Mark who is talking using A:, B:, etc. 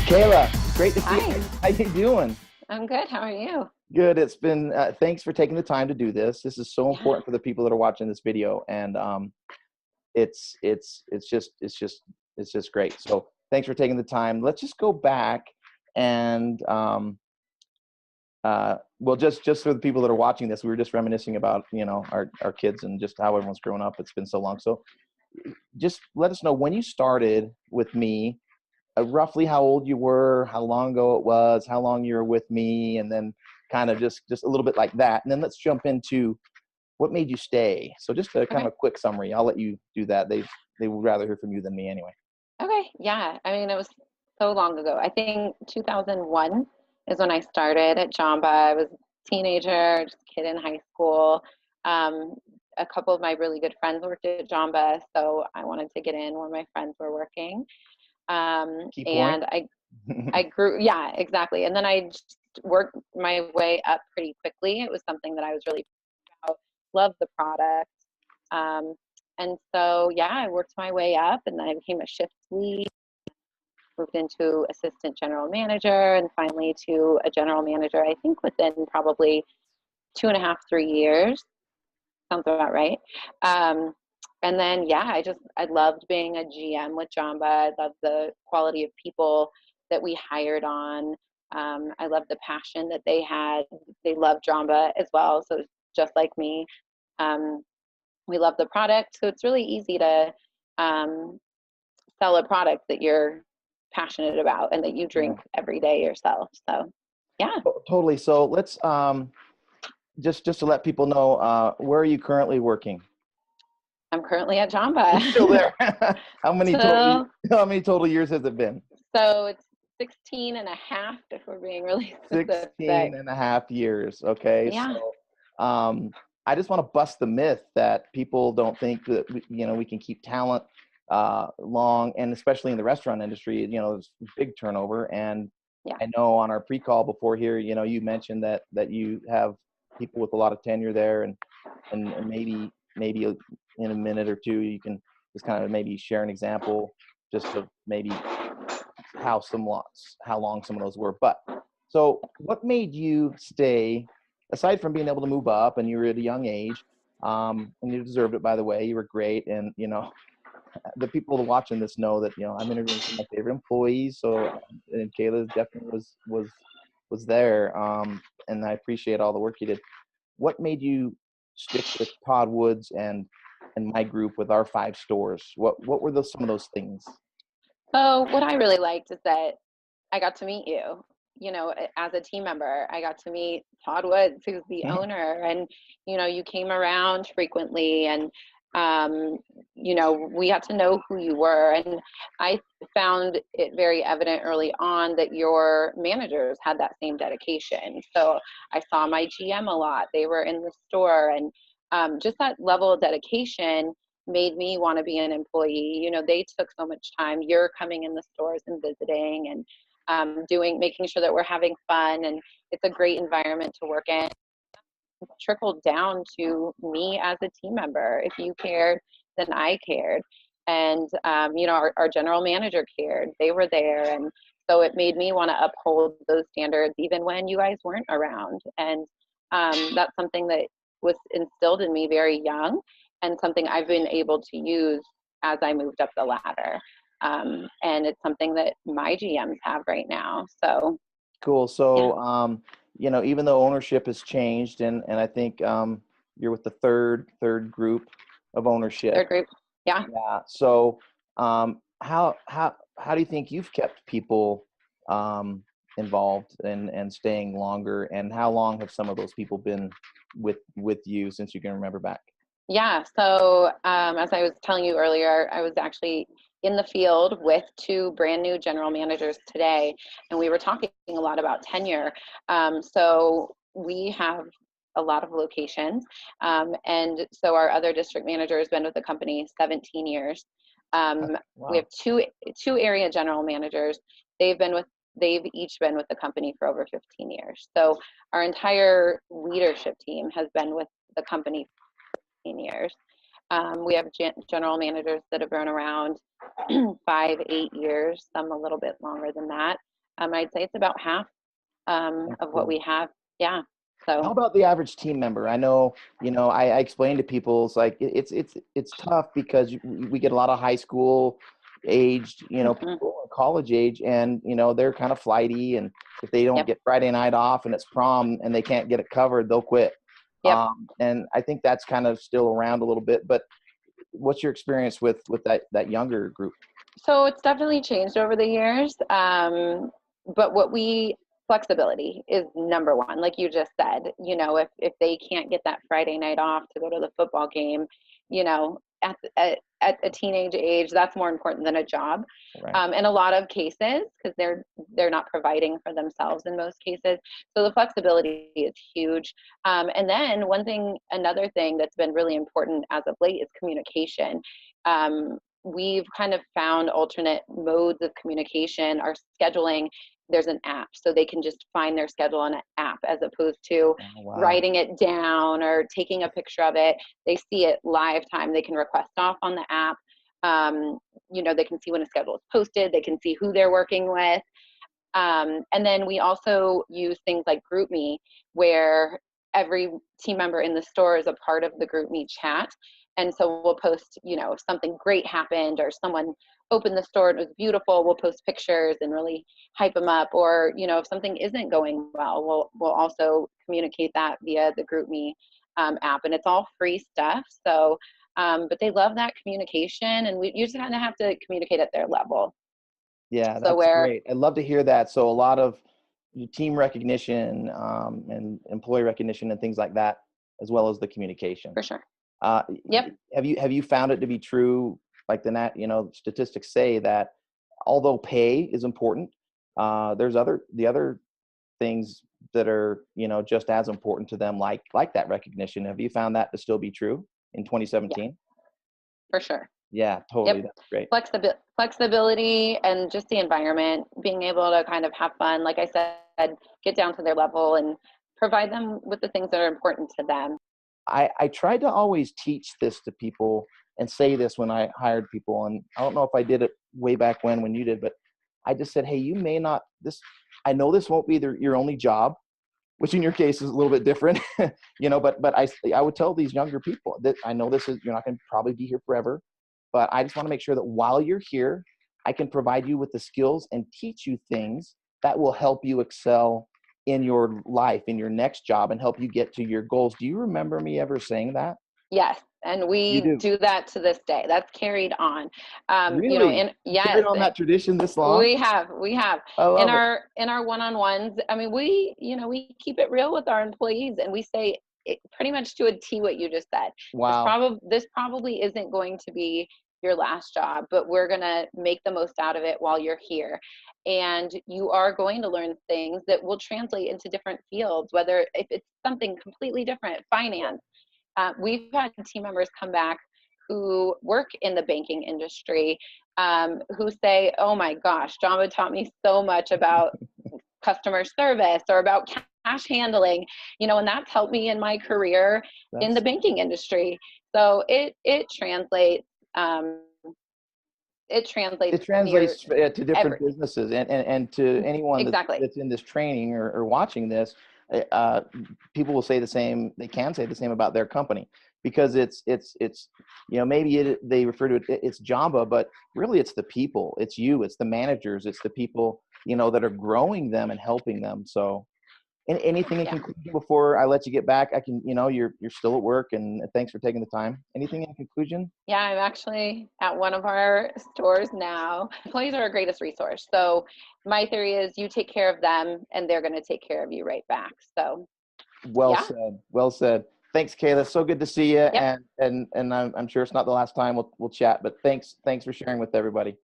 A: Kayla, great to see
B: Hi,
A: you. How you doing?
B: I'm good. How are you?
A: Good. It's been, thanks for taking the time to do this. This is so
B: Yeah.
A: important for the people that are watching this video, and it's just great. So thanks for taking the time. Let's just go back and well, just for the people that are watching this, we were just reminiscing about our kids and just how everyone's grown up. It's been so long. So just let us know when you started with me, roughly how old you were, how long ago it was, how long you were with me, and then kind of just a little bit like that. And then let's jump into what made you stay. So just a kind
B: Okay.
A: of a quick summary. I'll let you do that. They would rather hear from you than me anyway.
B: Okay. Yeah. I mean, it was so long ago. I think 2001 is when I started at Jamba. I was a teenager, just a kid in high school. Um, a couple of my really good friends worked at Jamba, so I wanted to get in where my friends were working.
A: Key point.
B: And I grew, yeah, exactly. And then I just worked my way up pretty quickly. It was something that I was really proud, loved the product. Um, and so, yeah, I worked my way up and then I became a shift lead, moved into assistant general manager, and finally to a general manager, I think within probably 2.5, 3 years. Sounds about right. Um, and then, yeah, I loved being a GM with Jamba. I loved the quality of people that we hired on. I loved the passion that they had. They loved Jamba as well. So just like me. Um, we love the product, so it's really easy to um, sell a product that you're passionate about and that you
A: Yeah.
B: drink every day yourself. So yeah,
A: Totally. So let's just to let people know, where are you currently working?
B: I'm currently at
A: You're still
B: Jamba.
A: there. How many total
B: so
A: how many total years has it been?
B: so it's 16 and a half if we're being really specific.
A: 16 and a half years. Okay.
B: Yeah.
A: So I just want to bust the myth that people don't think that we can keep talent long, and especially in the restaurant industry, there's big turnover. And
B: Yeah.
A: I know on our pre-call before here, you mentioned that you have people with a lot of tenure there, and maybe in a minute or two you can just kind of maybe share an example just of maybe how long some of those were. But so what made you stay, aside from being able to move up, and you were at a young age, and you deserved it, by the way, you were great. And the people watching this know that I'm interviewing some of my favorite employees. So, and Kayla definitely was there, and I appreciate all the work you did. What made you stick with Todd Woods and my group with our 5 stores? What were those, some of those things?
B: So what I really liked is that I got to meet you. As a team member, I got to meet Todd Woods, who's the owner, and you came around frequently, and we got to know who you were, and I found it very evident early on that your managers had that same dedication. So I saw my GM a lot; they were in the store, and just that level of dedication made me want to be an employee. They took so much time. You're coming in the stores and visiting and making sure that we're having fun, and it's a great environment to work in. Trickled down to me as a team member. If you cared, then I cared. And, our general manager cared. They were there. And so it made me want to uphold those standards even when you guys weren't around. And that's something that was instilled in me very young, and something I've been able to use as I moved up the ladder. And it's something that my GMs have right now. So,
A: Cool.
B: yeah,
A: So, even though ownership has changed, and I think you're with the third group of
B: they're
A: ownership.
B: great. Yeah.
A: Yeah. So, how do you think you've kept people involved and staying longer? And how long have some of those people been with you since you can remember back?
B: Yeah. So, as I was telling you earlier, I was actually in the field with two brand new general managers today, and we were talking a lot about tenure. So, we have a lot of locations. And so, our other district manager has been with the company 17 years. We
A: Wow.
B: have two area general managers. They've been with They've each been with the company for over 15 years. So our entire leadership team has been with the company years. We have general managers that have been around 5, 8 years, some a little bit longer than that. I'd say it's about half
A: That's
B: of what
A: cool.
B: we have. Yeah.
A: How
B: So,
A: about the average team member? I know, I explain to people, it's like it's tough because we get a lot of high school aged,
B: mhm,
A: people, college age, and they're kind of flighty, and if they don't
B: yep,
A: get Friday night off and it's prom and they can't get it covered, they'll quit.
B: yep.
A: And I think that's kind of still around a little bit. But what's your experience with that younger group?
B: So it's definitely changed over the years. But flexibility is number one. Like you just said, if they can't get that Friday night off to go to the football game, at a teenage age, that's more important than a job.
A: Right.
B: In a lot of cases, because they're not providing for themselves in most cases. So the flexibility is huge. And then another thing that's been really important as of late is communication. We've kind of found alternate modes of communication. Our scheduling, there's an app, so they can just find their schedule on an app as opposed to
A: Oh, wow.
B: writing it down or taking a picture of it. They see it live time. They can request off on the app. They can see when a schedule is posted. They can see who they're working with. And then we also use things like GroupMe, where every team member in the store is a part of the GroupMe chat. And so we'll post, if something great happened or someone opened the store and it was beautiful, we'll post pictures and really hype them up. Or, if something isn't going well, we'll also communicate that via the GroupMe app. And it's all free stuff. So, but they love that communication, and you just kind of have to communicate at their level.
A: Yeah,
B: So
A: that's
B: where,
A: great. I'd love to hear that. So a lot of team recognition, and employee recognition and things like that, as well as the communication.
B: for sure.
A: Uh,
B: Yep.
A: have you found it to be true? Like statistics say that although pay is important, there's the other things that are just as important to them, like that recognition. Have you found that to still be true in
B: Yeah,
A: 2017?
B: for sure.
A: Yeah, totally.
B: Yep.
A: That's great.
B: Flexibility and just the environment, being able to kind of have fun, like I said, get down to their level and provide them with the things that are important to them.
A: I tried to always teach this to people and say this when I hired people. And I don't know if I did it way back when you did, but I just said, hey, you may not, I know this won't be your only job, which in your case is a little bit different, but I would tell these younger people that I know you're not going to probably be here forever, but I just want to make sure that while you're here, I can provide you with the skills and teach you things that will help you excel in your life, in your next job, and help you get to your goals. Do you remember me ever saying that?
B: Yes, and
A: You
B: we
A: do.
B: do that to this day. That's carried on.
A: Really?
B: And
A: You carried
B: yes,
A: on that tradition this long?
B: we have
A: I
B: in
A: love it.
B: our one-on-ones. I mean, we keep it real with our employees, and we say pretty much to a T what you just said.
A: Wow.
B: This probably isn't going to be your last job, but we're going to make the most out of it while you're here. And you are going to learn things that will translate into different fields, whether if it's something completely different, finance. We've had team members come back who work in the banking industry, who say, oh my gosh, Java taught me so much about customer service or about cash handling, and that's helped me in my career in the
A: That's
B: banking industry. So it translates. It
A: it
B: translates near
A: translates to different
B: every.
A: businesses, and to anyone
B: Exactly.
A: that's in this training or watching this. uh, People will say the same. They can say the same about their company, because it's maybe they refer to it's Jamba, but really it's the people. It's the managers. It's the people that are growing them and helping them. So, anything in
B: Yeah.
A: conclusion before I let you get back? I can, you're still at work, and thanks for taking the time. Anything in conclusion?
B: Yeah, I'm actually at one of our stores now. Employees are our greatest resource. So my theory is you take care of them and they're going to take care of you right back. So
A: Well
B: yeah,
A: said. Well said. Thanks, Kayla. So good to see you.
B: yep.
A: And I'm sure it's not the last time we'll chat, but thanks for sharing with everybody.